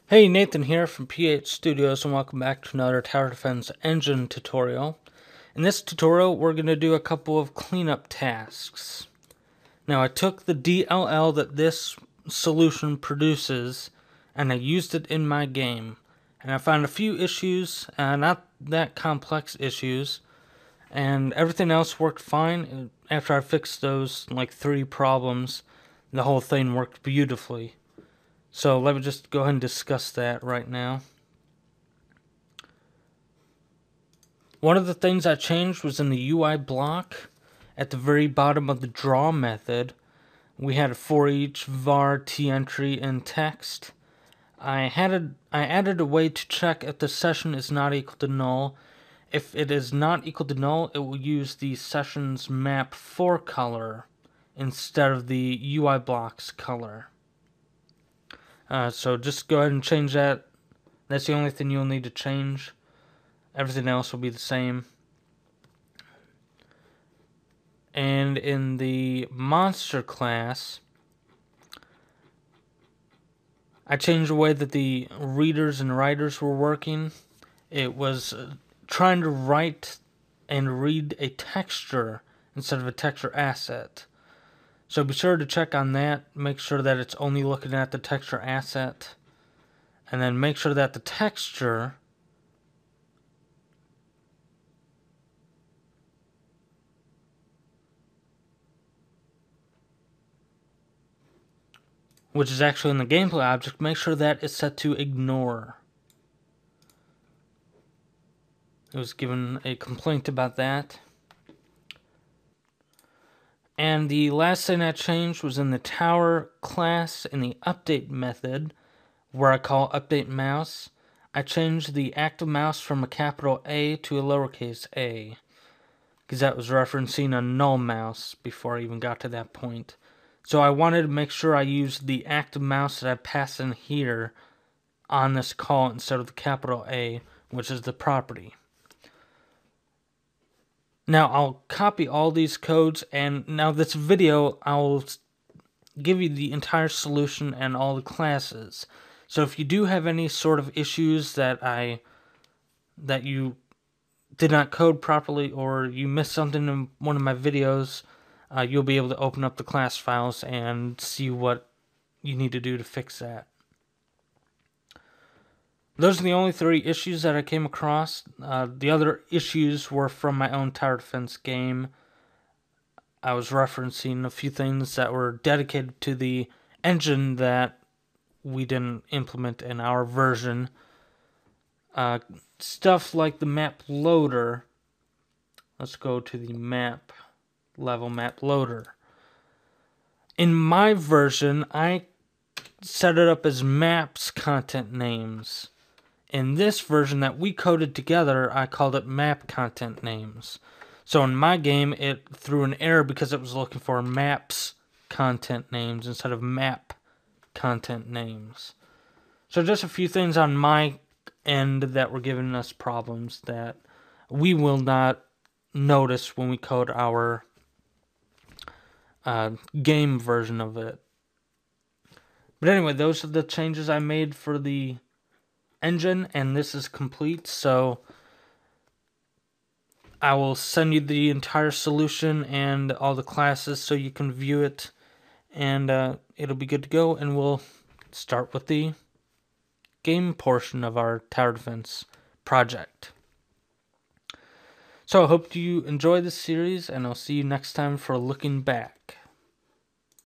Hey, Nathan here from PH Studios, and welcome back to another Tower Defense Engine tutorial. In this tutorial, we're going to do a couple of cleanup tasks. Now, I took the DLL that this solution produces, and I used it in my game. And I found a few issues, not that complex issues, and everything else worked fine. After I fixed those, like, 3 problems, the whole thing worked beautifully. So let me just go ahead and discuss that right now. One of the things I changed was in the UI block. At the very bottom of the draw method, we had a for each var t entry in text. I added a way to check if the session is not equal to null. If it is not equal to null, it will use the session's map 4 color instead of the UI block's color. So just go ahead and change that. That's the only thing you'll need to change. Everything else will be the same. And in the monster class, I changed the way that the readers and writers were working. It was trying to write and read a texture instead of a texture asset. So be sure to check on that. Make sure that it's only looking at the texture asset. And then make sure that the texture which is actually in the gameplay object, make sure that is set to ignore. It was given a complaint about that. And the last thing I changed was in the tower class in the update method, where I call update mouse. I changed the active mouse from a capital A to a lowercase a, because that was referencing a null mouse before I even got to that point. So I wanted to make sure I used the active mouse that I pass in here on this call instead of the capital A, which is the property. Now I'll copy all these codes, and now this video I'll give you the entire solution and all the classes. So if you do have any sort of issues that you did not code properly, or you missed something in one of my videos, you'll be able to open up the class files and see what you need to do to fix that. Those are the only 3 issues that I came across. The other issues were from my own tower defense game. I was referencing a few things that were dedicated to the engine that we didn't implement in our version. Stuff like the map loader. Let's go to the map level map loader. In my version, I set it up as maps content names. In this version that we coded together, I called it map content names. So in my game, it threw an error because it was looking for maps content names instead of map content names. So just a few things on my end that were giving us problems that we will not notice when we code our game version of it. But anyway, those are the changes I made for the engine, and this is complete. So I will send you the entire solution and all the classes so you can view it, and it'll be good to go. And we'll start with the game portion of our tower defense project. So I hope you enjoy this series, and I'll see you next time for Looking Back.